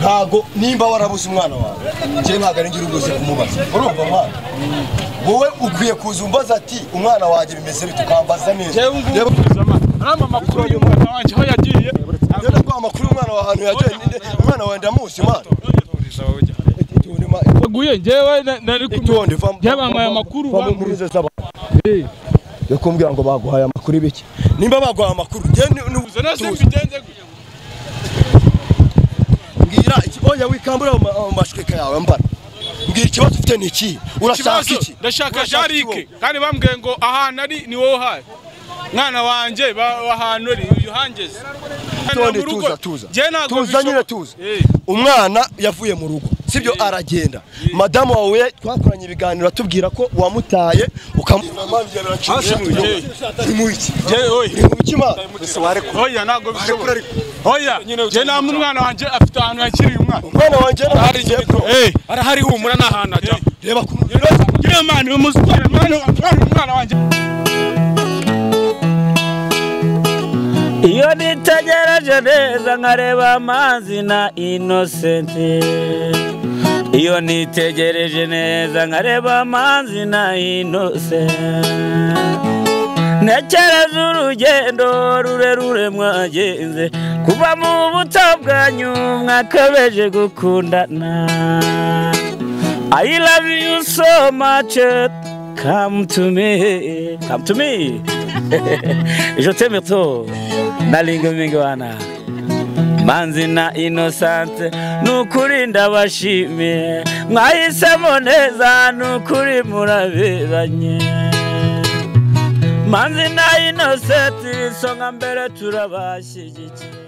ntago nimba warabuze umwana wawe nje ntago ari ngira ubuze kumubaza urumva mwana wowe ukwiye kuzumbaza ati umwana waje bimeze bitukambaza neza reba kuzama arama makuru y'umwana wanje aho yagiye rero ko amakuru y'umwana wa hantu yagiye umwana wawe ndamuzi mwana baguye njewe nari itonde yabamaye amakuru bamurize saba yakumbwira ngo baguhaye amakuru ibiki nimba baguhaye amakuru je nubuze nase mbigenze ngira oya wikambura mashweka yawe mbara ngira ikibazo ufite niki urashaka iki ndashaka jarike kandi bambwiye ngo ahantu ari ni wowe haye mwana wanje bahantu ari yuhangeze tuza nyine tuza umwana yavuye mu rugo sibyo aragenda madamu wawe twakoranye ibiganiro atubwira ko wamutaye oya nago bishobora oya je na umwana wanje afite ahantu yakiriye umwana wanje arahari humura nahantu ajya reba gira mani umuzukana umwana wanje iyo nitegereje neza nkareba amazi na Innocent iyo nitegereje neza nkareba amazi na Innocent ntekereza urugendo rurerure mwagenze kuva mu buto bwanyu mwakabeje gukundana I love you so much come to me je t'aime trop nalinga mingi wana manzi na Innocent nukuri ndabashimiye mwahisemo neza nukuri muraberanye manzi na Innocent songa mbere turabashyigikiye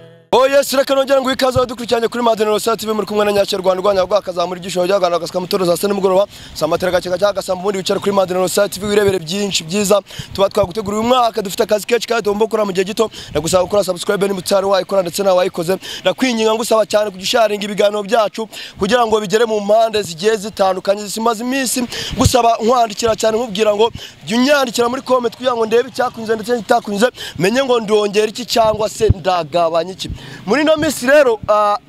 Yes, reka nongera ngo ikaze adukurikiranye kuri Madeno TV muri kumwe na Nyakirwanda Rwanda rwakazamura igishoro cy'agana gasaka mutoro za sene mugoroba samatera gaceka cy'agasamba mundi wicara kuri Madeno TV wirebere byinshi byiza tuba twagutegura uyu mwaka dufite akazi kenshi kandi dombo kora mu gihe gito ndagusaba gukora subscribe ni mutari wayikora ndetse na wayikoze ndakwinginga ngusaba cyane kugusharinga ibiganiro byacu kugira ngo bigere mu mpande zigiye zitandukanye zisimaze iminsi gusaba nkwandikira cyane nkubwira ngo byunyandikira muri comment kugira ngo ndebe cyakunze ndetse nitakunze menye ngo ndongera iki cyangwa se ndagabanya iki muri no misi rero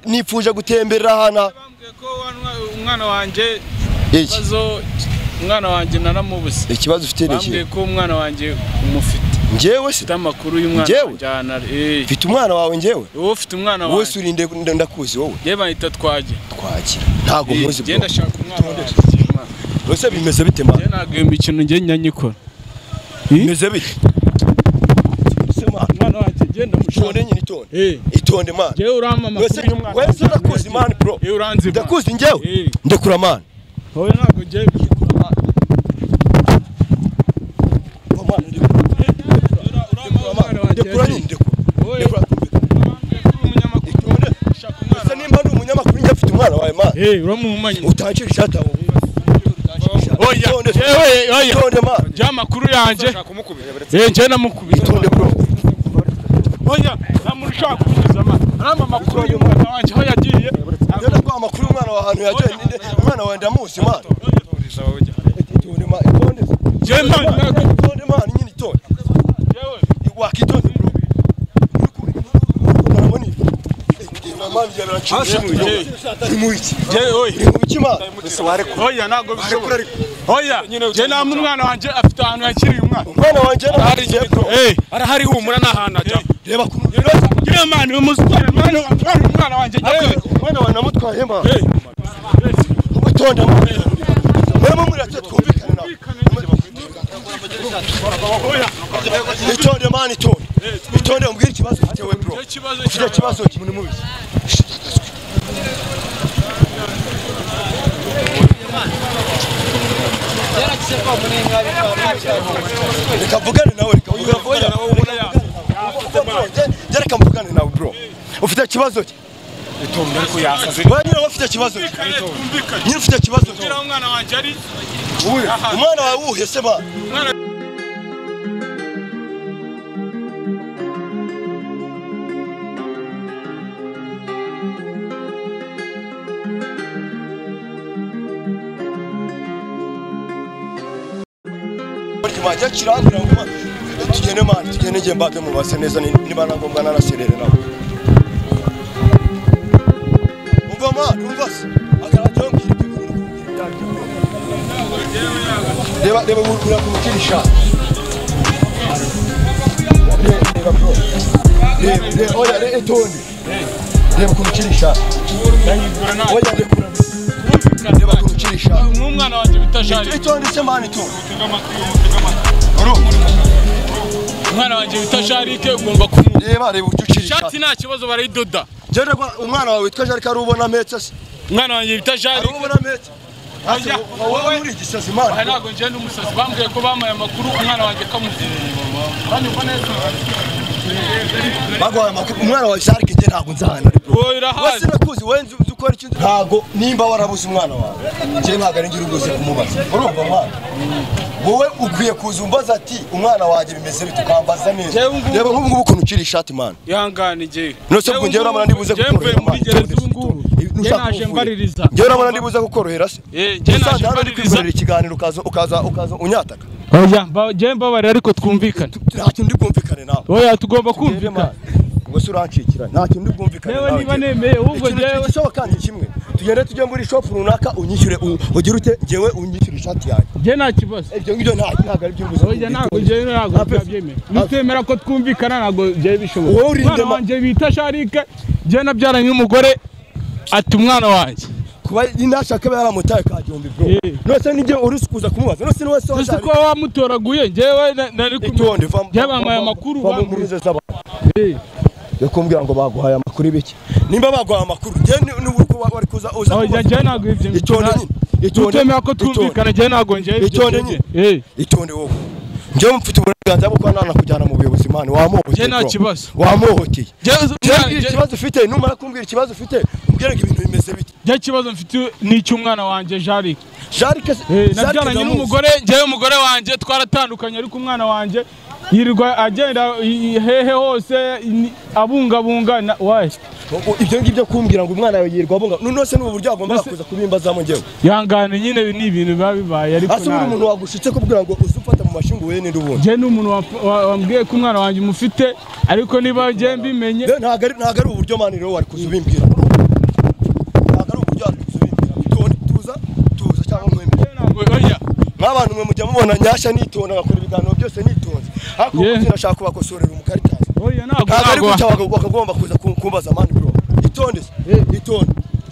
nifuje gutemberera hana ko umwana wanje umwana wanje nanamubuze ikibazo ufite niki bambwiye ko umwana wanje umufite njewe se amakuru y'umwana wajana mfite umwana wawe njewe wowe ufite umwana wawe wese urinde ndakuzi wowe yeba nita twagira ntago muzi bwo genda shaka umwana wese bimeze bite ma je nagemba ikintu nge nyanyikora bimeze bite mwana wanje genda mushone nyine itonde man je urama amakuru y'umwana wese ndakuzi man bro ndakuzi njewe ndekura man hoye nago je bikura man ndekura nimba ndi umunyamakuru njye afite umwana wawe man uramuhumanye utancira ishati aho oya tonde man je amakuru yanje nje namukubita tonde bro oya namushaka kuzama arama makuru y'umwana wanje aho yagiye rero ko amakuru y'umwana wa hantu yagiye umwana wawe ndamuzi man tonde man tonde je man nyine tonde yewe wakitonde bro uramoni man oya nago bishobora oya je na umwana wanje afite ahantu yakiriye umwana wanje arahari humura nahantu ajya reba gira mani umuzukana umwana wanje umwana wa namutwaye ma utonde mwe muri ati twumvikane nawe itonde man itonde umbwira ikibazo ufite we bro ufite ikibazo kimwe mubi reka mvugane nawe reka mvugane nawe bro ufite ikibazo ki itonde ariko yasaze nyine ufite ikibazo nyine ufite ikibazo gira umwana wanje ari umwana wawe uhese ba majya kirambira ngo tugene man tugene nge mbake mu base neza niba nangombwa naraserere nawe umva man umvase akarajo Deba ura kumukirisha. Deba oya etondi. Deba kumukirisha. Oya deba kumukirisha. N'umwana wanje bitashari. Etondi se mani tu. Umwana wanje bitasharike ugomba kumu. Deba ucukirisha. Shati nta kibazo barayidoda. Jere umwana wawe witwa Jari karubona metse se. Umwana wanje bitasharike. Arubona metse. Wowe muri gisazi mani. Ntago nje n'umusazi bambwiye ko bamaye amakuru umwana wanje kamuvira. Kandi ubona neza. Bagwa amakuru umwana wawe Jari kije ntago nzahana. Wese nakuzi wenze ukora ikintu. Ntago nimba warabuze umwana wawe. Je ntago ari ngira uguze kumubaza. Urumva mwana. Wowe ukwiye kuzumbaza ati umwana waje bimeze bitukambaza neza. Reba nk'ubu ukuntu ukiri ishati man. Yangane je. No se kunje uramana ndibuze gukorohera. Muri gereza ubu naje mbaririza. Je uramana ndibuze gukorohera se. Je naje mbaririza ikiganiro ukaza unyataka. Oya, je mbabare ariko twumvikana. Nta kintu ndi kumvikane nawe. Oya tugomba kumvikana. Ngo surancikira. Nta kintu ndi kumvikane nawe. Yewe niba nemeye ubwo jewe cyo kandi kimwe. Tugende tujye muri shop runaka unyishyure ugira ute jewe unyishyure ishati yanjye. Je nta kibazo. Ibyo ngibyo ntago ari by'ubuze. Oya ntago je ntago byabyemeye. Nitemera ko twumvikana ntago je bishoboye. Wowe urinde wanje bita Sharike je nabyaranye umugore ati umwana wanje. Kuba inashaka yaramutaye kajombi bro. Nose nije urisi kuza kumubaza. Nose niwe so. Nose ko wamutoraguye jewe nari kutonde va. Yabamaye amakuru bamuze saba. Yakumbwira ngo baguhaye amakuru ibiki. Nimba baguhaye amakuru je n'uko wari kuza uza. Oya je ntago ivyo. Itonde nyine. Itonde ko twumvikana je ntago nje. Itonde nyine. Itonde wowe. Nje mfite uburenganzira bwo kwana kujyana mu buyobozi mani wamuhohoteye. Je nta kibazo. Wamuhohoteye. Je ikibazo ufite numara kumbwira ikibazo ufite umbwire ngo ibintu bimeze bite. Je kibazo mfite ni cy'umwana wanje Jarike. Jarike nabyaranye n'umugore je umugore wanje twaratandukanye ariko umwana wanje yirirwa agenda hehe hose abungabunga waye. Ibyo ngibyo kumbwira ngo umwana yawe yirwa abunga nose n'ubu buryo agomba kuza kubimbazamo ngewe. Yangane nyine ni ibintu babibaye ariko nta umuntu wagushitse kubwira ngo uzufata mu mashingo we n'indi ubundi. Je n'umuntu wambwiye ko umwana wanje mufite ariko niba je mbimenye ntago ari uburyo mani rero wari kuzubimbwira. Ntago ari uburyo wari kuzubimbwira. Tuza cyangwa mwembe. Oya. Nk'abantu mwe mujya mubona nyashya nitonda ngakora ibiganiro byose nitonze. Ariko nashaka kubakosorera umukaritazi. Oya ntago bakagomba kuza kumbaza mani bro. Itonde.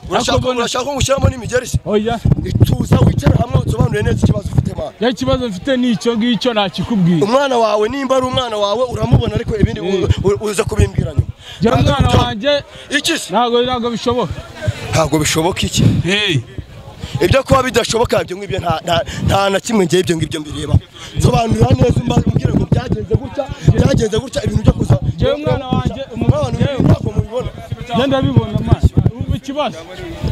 Urashaka ngushyiramo n'imigerisi. Oya. Ituza wicara hamwe usobanure neza ikibazo ufite mani. Ya kibazo mfite nicyo ngicyo nakikubwiye. Umwana wawe nimba ari umwana wawe uramubona ariko ibindi uza kubimbwira nyuma. Je umwana wanje iki ntago bishoboka. Ntago bishoboka iki? Ibyo kuba bidashoboka ibyo ngibyo nta na kimwe ngiye ibyo ngibyo mbireba. Sobanura neza mbwira ngo byagenze gutya ibintu byo kuza. Je umwana wanje ntabwo mubibona. Je ndabibona amaso. Ubu ikibazo.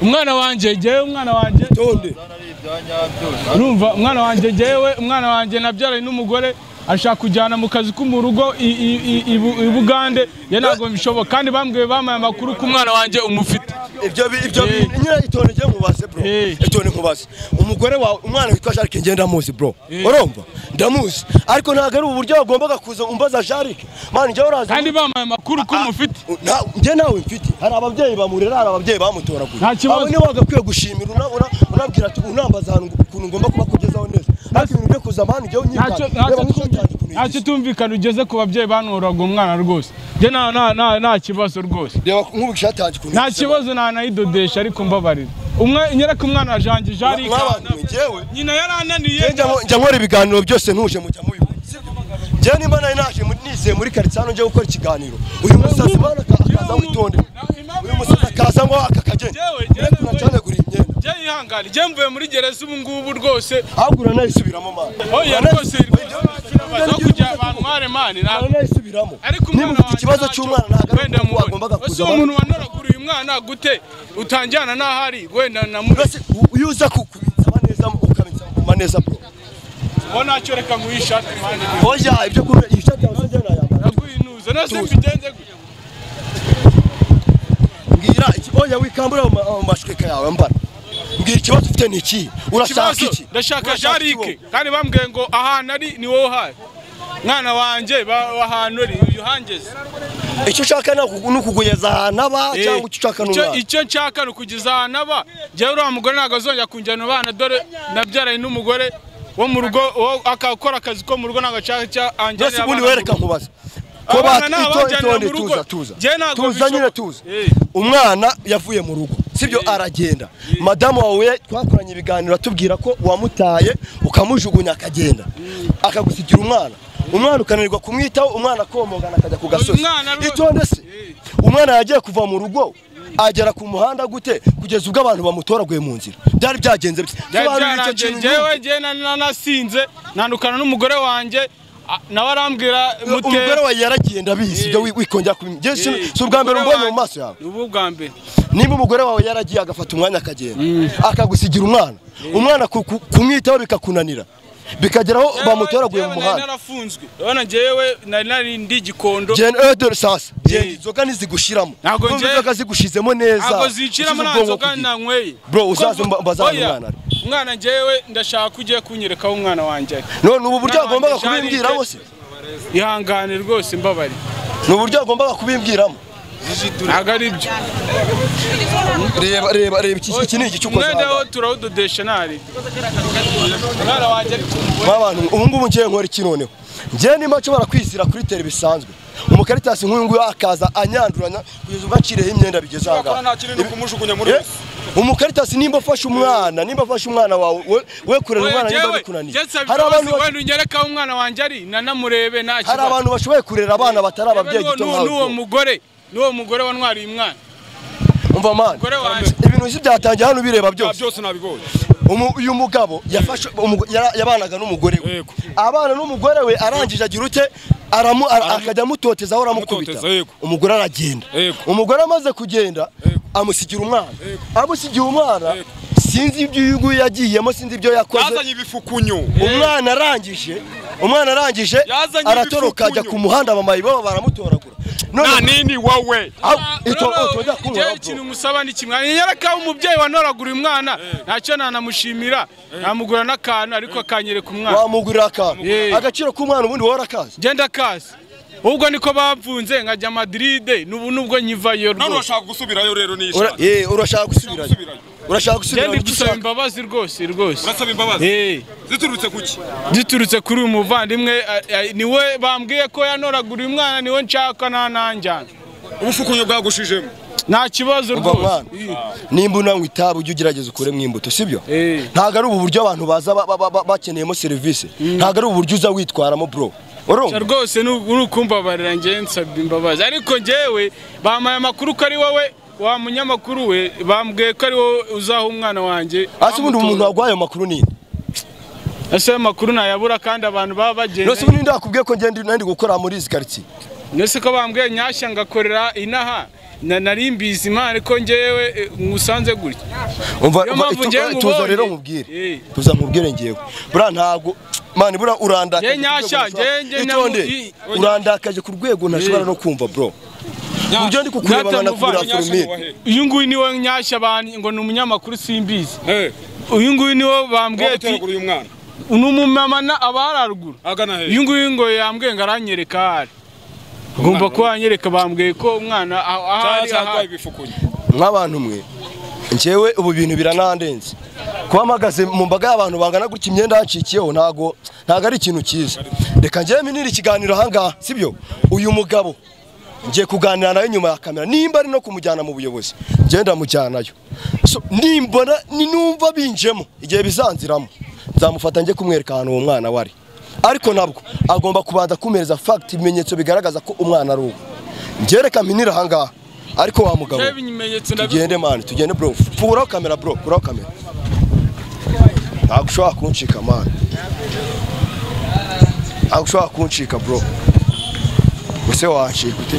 Umwana wanje tonde. Urumva umwana wanje nabyaranye n'umugore ashaka kujyana mu kazi ko mu rugo i Bugande ntago bishoboka kandi bambwiye bamaye amakuru ko umwana wanje umufite. Ibyo nyine itonde ngiye mubaze bro. Itonde nkubaze. Umugore wawe umwana witwa Jarike ngenda muzi bro. Urumva? Ndamuzi. Ariko ntago ari uburyo bagombaga kuza umbaza Jarike. Mani njye uraza. Kandi bamaye amakuru ko umufite. Njye nawe mfite. Hari ababyeyi bamurera, hari ababyeyi bamutoraguye. Abo ni bagakwiye gushimira unabwira ati unambaza ahantu ukuntu ngomba kubakugezaho neza. Ariko ibintu byo kuza mani njye unyikana. Ntacyo tumvikana ugeze ku babyeyi banoraga umwana rwose. Je nta kibazo rwose. Reba nk'ubishati hanjye kuntu. Nta kibazo nayidodesha ariko mbabarira. Nyereka umwana wajanje Jarike. Nyina yarananiye. Njya nkora ibiganiro byose ntuje mujya mubibona. Je nimba naje nize muri quartier hano nje gukora ikiganiro. Uyu musazi bana akaza witonde. Uyu musazi akaza ngo akakagenda. Jewe tunacane guri imyenda. Je ihangane. Je mvuye muri gereza ubu ngubu rwose. Ahagura nayisubiramo mani. Oya rwose bazo kujya abantu mware mani nayisubiramo. Ariko umwana ufite ikibazo cy'umwana ntago agomba kuza. Umuntu wanoragura uyu mwana gute utanjyana nahari wenda namurase uyuza kubitsama neza ukabitsama neza bro. Bona cyo reka nguishati mani. Oya ibyo kuri ishati yawe njye nayambara. Naguinuza nase mbigenze gute. Ngira oya wikambura mu mashweka yawe mbara. Ngira ikibazo ufite niki? Urashaka iki? Ndashaka Jarike kandi bambwiye ngo ahantu ari ni wowe haye. Mwana wanje ahantu ari uyu hangeze. icyo ushaka ni ukugugeza ahantu aba cyangwa icyo ushaka n'umwana icyo nshaka ni ukugeza ahantu aba njyewe uriya mugore ntabwo azongera kunjyana abana dore nabyaranye n'umugore wo mu rugo akakora akazi ko mu rugo ntabwo ashaka anjyanira abana wereka nkubaza ko batonde tuza nyine tuza umwana yavuye mu rugo sibyo aragenda madamu wawe twakoranye ibiganiro atubwira ko wamutaye ukamujugunya akagenda akagusigira umwana ukananirwa kumwitaho umwana akomogana akajya ku gasozi itonde se umwana yagiye kuva mu rugo agera ku muhanda gute kugeza ubwo abantu bamutoraguye mu nzira byari byagenze jewe nanasinze nandukana n'umugore wanjye nawe arambwira umugore wawe yaragenda bizi ibyo wikongera kubimenya si ubwa mbere umbonye mu maso yawe ubu bwa mbere niba umugore wawe yaragiye agafata umwanya akagenda akagusigira umwana kumwitaho bikakunanira bikageraho bamutoraguye mu muhanda narafunzwe urabona jewe nari ndi Gikondo sasa inzoga nizigushiramo inzoga zigushizemo neza ntabwo ziciramo nta nzoga nanyweye bro uzaze mbazana umwana jewe ndashaka kugiye kunyerekaho umwana wanjye none ubu buryo agombaga kubimbwiramo se ihangane rwose mbabari n'uburyo agombaga kubimbwiramo ntabwo ari byo reba iki ni igicuko zawe turawudodesha nari umwana wanjye abantu ubu ngubu ngiye nkora iki noneho ngiye nimba nshobora kwisira kuri tele bisanzwe umukaritasi nk'uyu nguyu akaza anyanduranya kugeza ubwo acireho imyenda bigeze aha ngaha umukaritasi nimba afashe umwana wawe we kurera umwana nimba bikunaniye hari abantu unyerekaho umwana wanjye ari nanamurebe nta kibazo hari abantu bashoboye kurera abana batari ababyeyi gito nkawe n'uwo mugore wanwariye umwana umva man ibintu bisi byatangiye hano bireba byose nabibonye uyu mugabo yafashe yabanaga n'umugore we abana n'umugore we arangije agira ute akajya amutoteza aho aramukubita umugore aragenda umugore amaze kugenda amusigira umwana sinzi ibyo uyu nguyu yagiyemo sinzi ibyo yakoze yazanye ibifukunyo umwana arangije aratoroka ajya ku muhanda bamayi baba baramutoragura nini wowe ikintu musaba ni kimwe nyereka umubyeyi wanoragura umwana ntacyo nanamushimira namugura n'akantu ariko akanyereka umwana wamugurira akantu agaciro k'umwana ubundi wowe urakazi genda kazi ubwo niko bapfunze nkajya Madrid nubwo nyivayo none urashaka gusubirayo rero urashaka gusubirayo genda gusaba imbabazi rwose urasaba imbabazi ziturutse kuki ziturutse kuri uyu muvandimwe niwe bambwiye ko yanoragura umwana niwe nshaka nanjyana ubufukunyo bwagushijemo nta kibazo rwose nimba unanywa itabi ujye ugerageza ukure mu imbuto sibyo ntabwo ari ubu buryo abantu baza bakeneyemo serivisi ntabwo ari ubu buryo uza witwaramo bro rwose nukumbabarira njye nsabye imbabazi ariko njyewe bamaye amakuru ko ari wowe wa munyamakuru we bambwiye ko ari wowe uzaha umwana wanjye ase ubundi umuntu wagwaye ayo makuru ninde ese makuru nayabura kandi abantu baba bagenda nose ubundi ndakubwiye ko ngende nandi gukora muri izi quartier nese ko bambwiye nyashya ngakorera inaha nari mbizi imana ariko njyewe ngusanze gutya umva tuza rero nkubwire tuza nkubwire ngewe bura ntago mani bura urandakaje nyashya urandakaje ku rwego ntashobora no kumva bro Ujya ndi kukureba banakura formule. Uyu nguyu niwe nyashya bani ngo ni umunyamakuru simbizi. Uyu nguyu niwe bambwiye ati umumama na abararuguru. Uyu nguyu ngo yambwiye ngaranyereka hari. Ngomba ko anyereka bambwiye ko umwana ahari bifukunye. Nk'abantu mwe njewe ubu bintu biranandenze. Kwamagaze mu mbaga y'abantu bangana gutya imyenda yacikiyeho ntago ari ikintu cyiza. Reka njewe minira ikiganiro hanga sibyo uyu mugabo ngiye kuganira nawe nyuma ya kamera nimba ari no kumujyana mu buyobozi ngenda mujyanayo so nimbona ninumva binjemo igihe bizanziramo nzamufata nje kumwereka ahantu uwo mwana wari ariko nabwo agomba kubanza kumereza fact ibimenyetso bigaragaza ko umwana ari uwo ngereka minira hanga ariko wa mugabo tugende man tugende bro furaho kamera bro furaho kamera ntagushobora kuncika man ntagushobora kuncika bro ese wancika